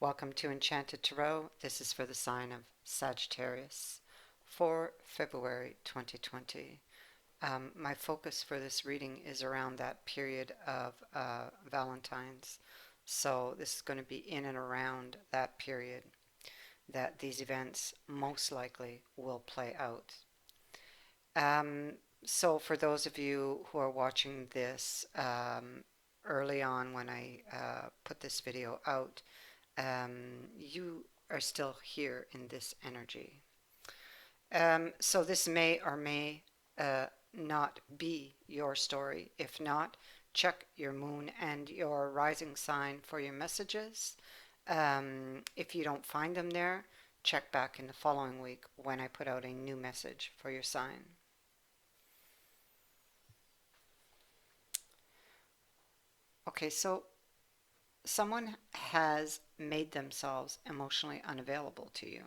Welcome to Enchanted Tarot. This is for the sign of Sagittarius for February 2020. My focus for this reading is around that period of Valentines. So this is going to be in and around that period that these events most likely will play out. Um, so for those of you who are watching this early on when I put this video out, you are still here in this energy. So this may or may not be your story. If not, check your moon and your rising sign for your messages. If you don't find them there, check back in the following week when I put out a new message for your sign. Okay, so someone has made themselves emotionally unavailable to you.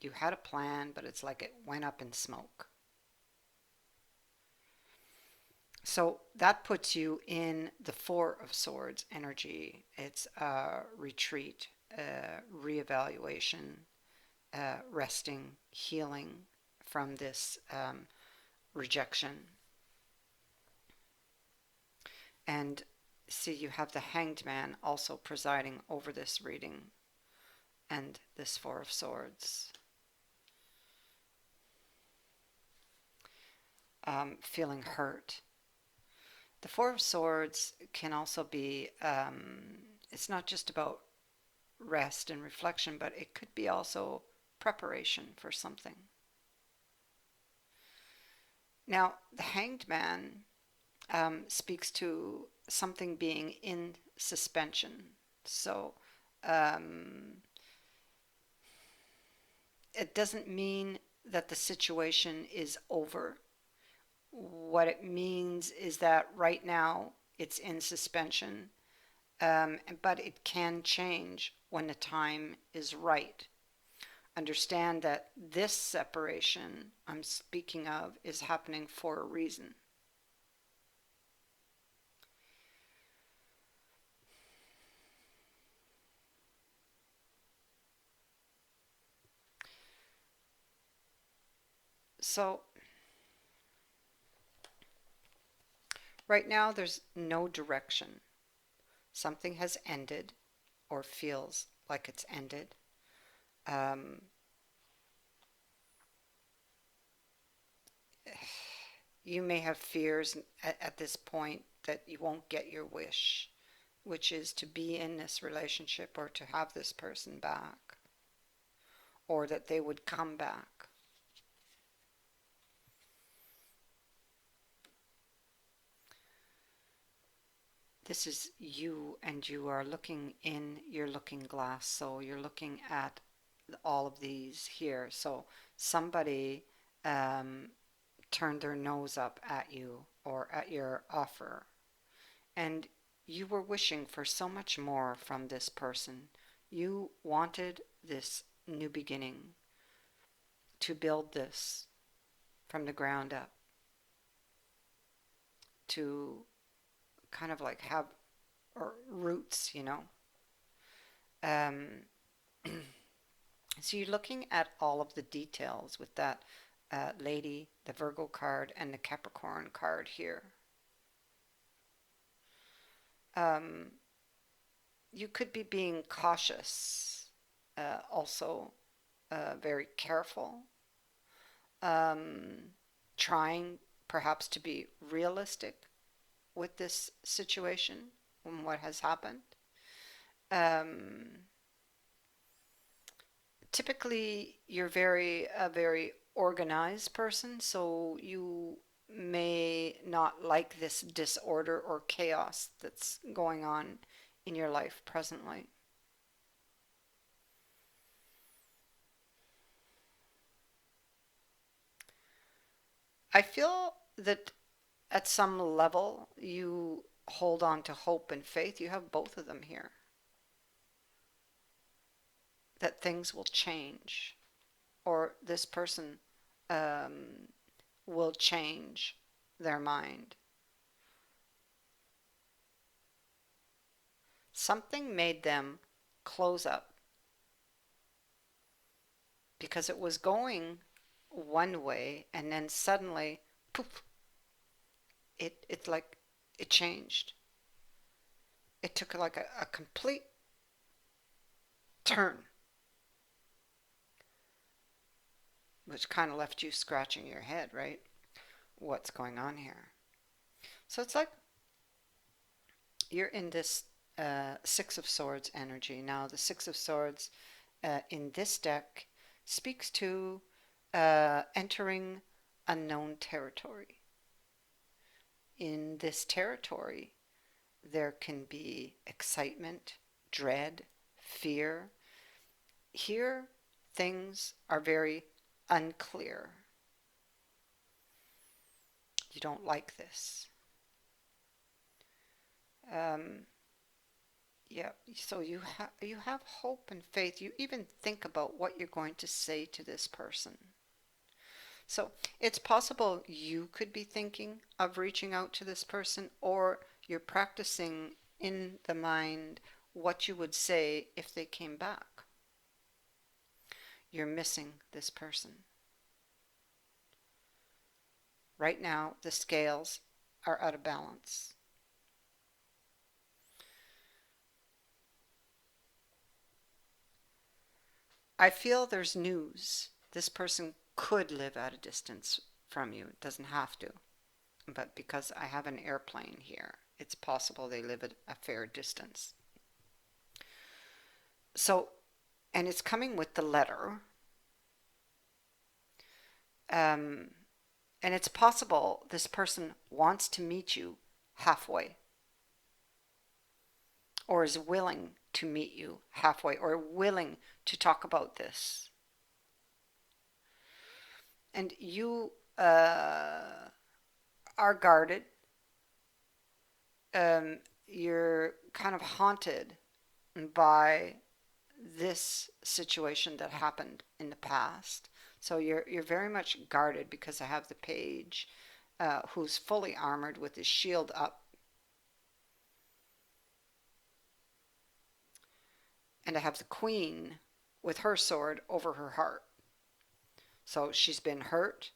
You had a plan, but it's like it went up in smoke. So that puts you in the Four of Swords energy. It's retreat, reevaluation, resting, healing from this rejection. And see, you have the Hanged Man also presiding over this reading and this Four of Swords. Feeling hurt. The Four of Swords can also be, it's not just about rest and reflection, but it could be also preparation for something. Now, the Hanged Man speaks to something being in suspension. So it doesn't mean that the situation is over. What it means is that right now it's in suspension, but it can change when the time is right. Understand that this separation I'm speaking of is happening for a reason. So right now there's no direction. Something has ended or feels like it's ended. Um, you may have fears at this point that you won't get your wish, which is to be in this relationship or to have this person back, or that they would come back. This is you, and you are looking in your looking glass, so you're looking at all of these here. So somebody turned their nose up at you or at your offer, and you were wishing for so much more from this person. You wanted this new beginning, to build this from the ground up, to kind of like have or roots, you know. Um, so you're looking at all of the details with that lady, the Virgo card, and the Capricorn card here. Um, you could be being cautious, also very careful, um, trying perhaps to be realistic with this situation and what has happened. Um, typically, you're a very organized person, so you may not like this disorder or chaos that's going on in your life presently. I feel that at some level you hold on to hope and faith. You have both of them here. That things will change, or this person um, will change their mind. Something made them close up because it was going one way and then suddenly, poof, it's like it changed. It took like a complete turn, which kind of left you scratching your head, right? What's going on here? So it's like you're in this Six of Swords energy. Now, the Six of Swords in this deck speaks to entering unknown territory. In this territory, there can be excitement, dread, fear. Here, things are very unclear. You don't like this. Um, yeah, so you have hope and faith. You even think about what you're going to say to this person. So it's possible you could be thinking of reaching out to this person, or you're practicing in the mind what you would say if they came back. You're missing this person. Right now, the scales are out of balance. I feel there's news. This person could live at a distance from you. It doesn't have to. But because I have an airplane here, it's possible they live at a fair distance. So, and it's coming with the letter. And it's possible this person wants to meet you halfway, or is willing to meet you halfway, or willing to talk about this. And you are guarded. You're kind of haunted by this situation that happened in the past. So you're very much guarded because I have the page who's fully armored with his shield up. And I have the queen with her sword over her heart. So she's been hurt.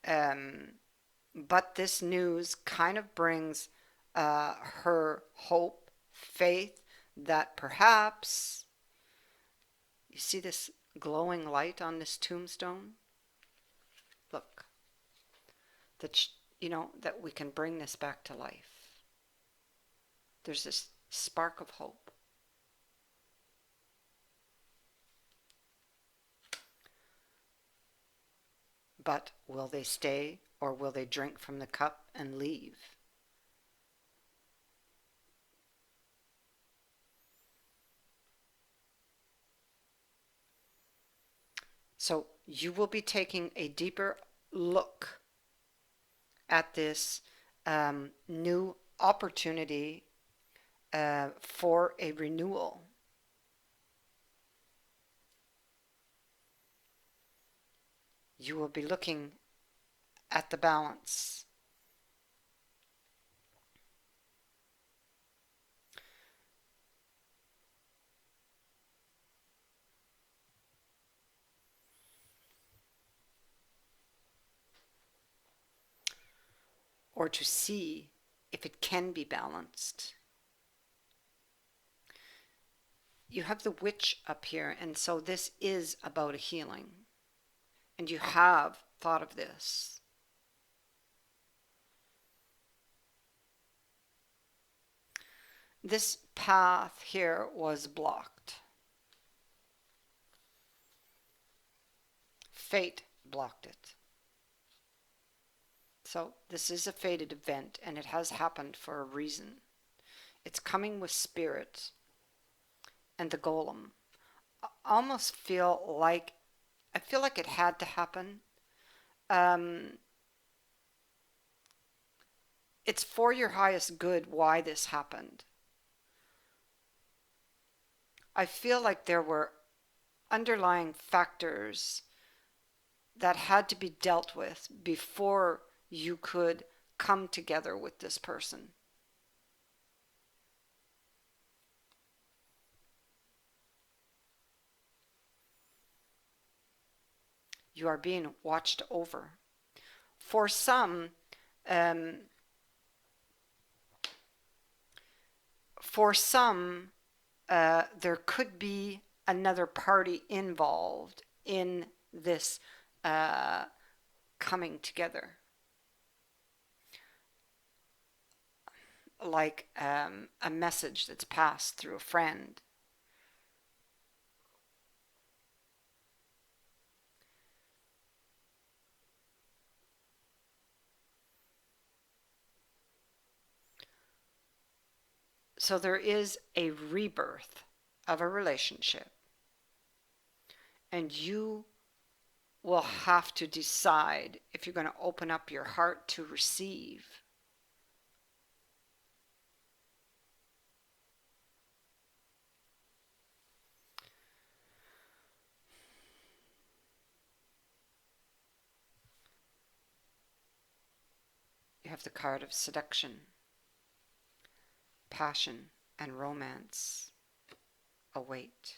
But this news kind of brings her hope, faith that perhaps, you see this glowing light on this tombstone? Look, that that we can bring this back to life. There's this spark of hope. But will they stay, or will they drink from the cup and leave? So you will be taking a deeper look at this new opportunity for a renewal. You will be looking at the balance. Or to see if it can be balanced. You have the witch up here, and so this is about a healing. And you have thought of this. This path here was blocked. Fate blocked it. So this is a fated event, and it has happened for a reason. It's coming with spirit and the golem. I almost feel like it had to happen. It's for your highest good why this happened. I feel like there were underlying factors that had to be dealt with before you could come together with this person. You are being watched over. For some, um, for some, there could be another party involved in this uh, coming together, like a message that's passed through a friend. So there is a rebirth of a relationship, and you will have to decide if you're going to open up your heart to receive. You have the card of seduction, passion, and romance await.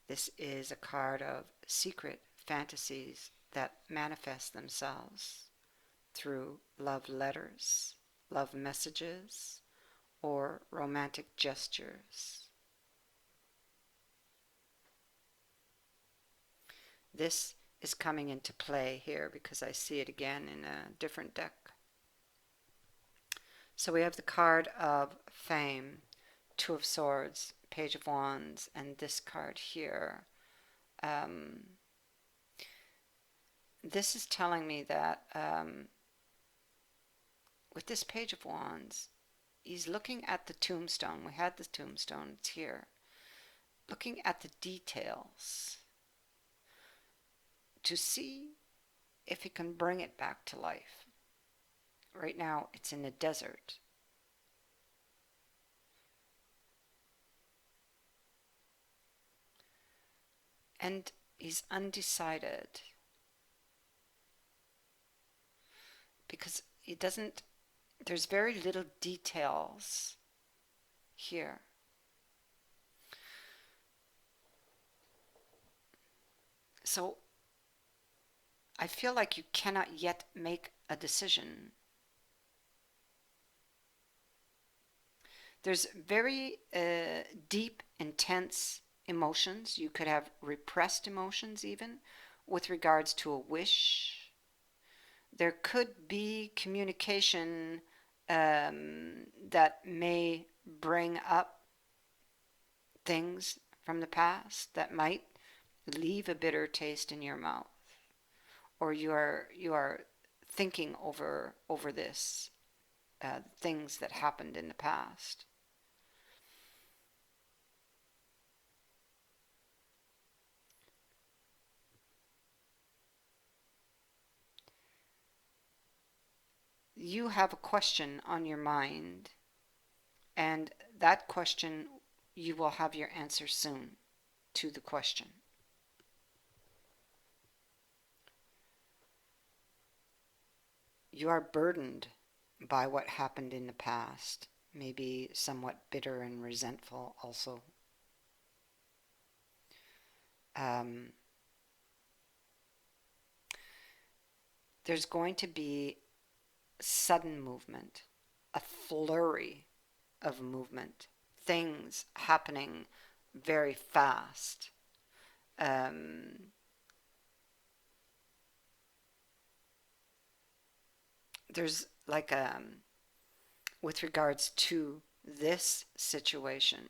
This is a card of secret fantasies that manifest themselves through love letters, love messages, or romantic gestures. This is coming into play here because I see it again in a different deck. So we have the card of fame, Two of Swords, Page of Wands, and this card here. This is telling me that with this Page of Wands, he's looking at the tombstone. We had the tombstone, it's here. Looking at the details to see if he can bring it back to life. Right now, it's in a desert. And he's undecided because he doesn't, there's very little details here. So I feel like you cannot yet make a decision. There's very deep, intense emotions. You could have repressed emotions even with regards to a wish. There could be communication that may bring up things from the past that might leave a bitter taste in your mouth, or you are thinking over this things that happened in the past. You have a question on your mind, and that question, you will have your answer soon to the question. You are burdened by what happened in the past, maybe somewhat bitter and resentful also. Um, there's going to be sudden movement, a flurry of movement, things happening very fast. There's like with regards to this situation,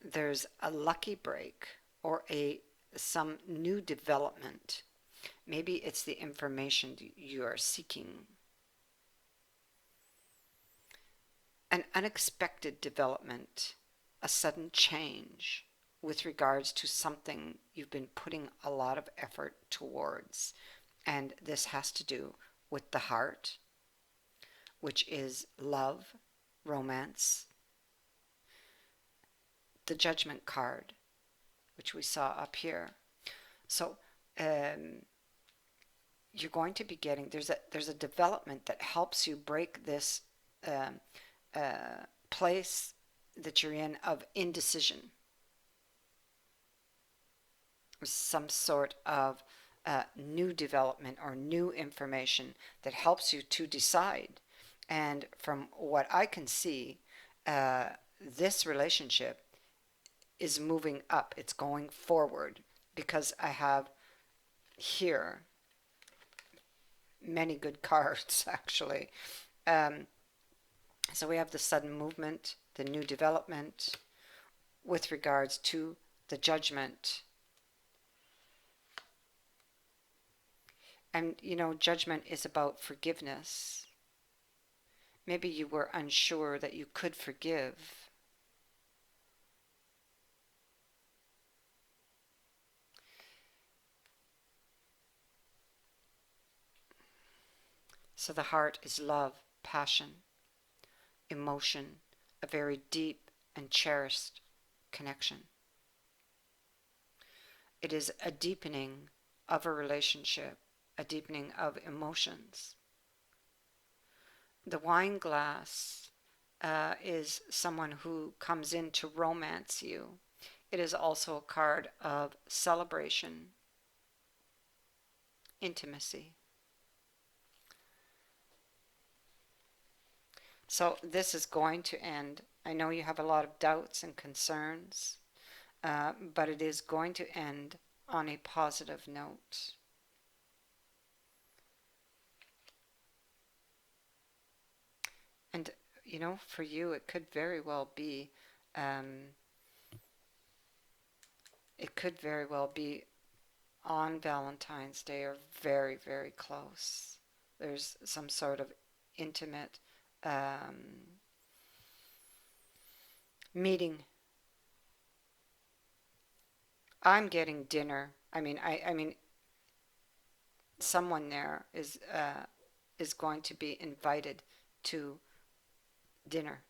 there's a lucky break or a some new development. Maybe it's the information you are seeking. An unexpected development, a sudden change with regards to something you've been putting a lot of effort towards. And this has to do with the heart, which is love, romance, the Judgment card, which we saw up here. So you're going to be getting, there's a development that helps you break this place that you're in of indecision. some sort of new development or new information that helps you to decide. And from what I can see, uh, this relationship is moving up, it's going forward, because I have here many good cards actually. Um, so we have the sudden movement, the new development with regards to the judgment. And judgment is about forgiveness. Maybe you were unsure that you could forgive. So the heart is love, passion, emotion, a very deep and cherished connection. It is a deepening of a relationship, a deepening of emotions. The wine glass is someone who comes in to romance you. It is also a card of celebration, intimacy. So this is going to end. I know you have a lot of doubts and concerns, but it is going to end on a positive note. And for you, um, it could very well be on Valentine's Day or very, very close. There's some sort of intimate meeting. I'm getting dinner. I mean, someone there is going to be invited to dinner,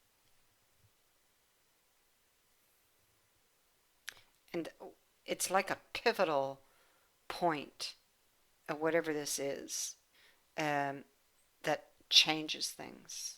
and it's like a pivotal point of whatever this is, um, that changes things.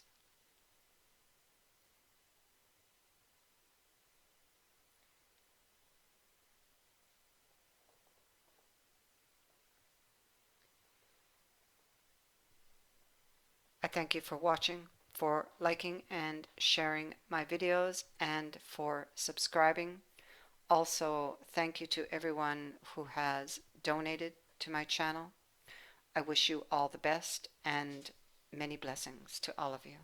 I thank you for watching, for liking and sharing my videos, and for subscribing. Also, thank you to everyone who has donated to my channel. I wish you all the best and many blessings to all of you.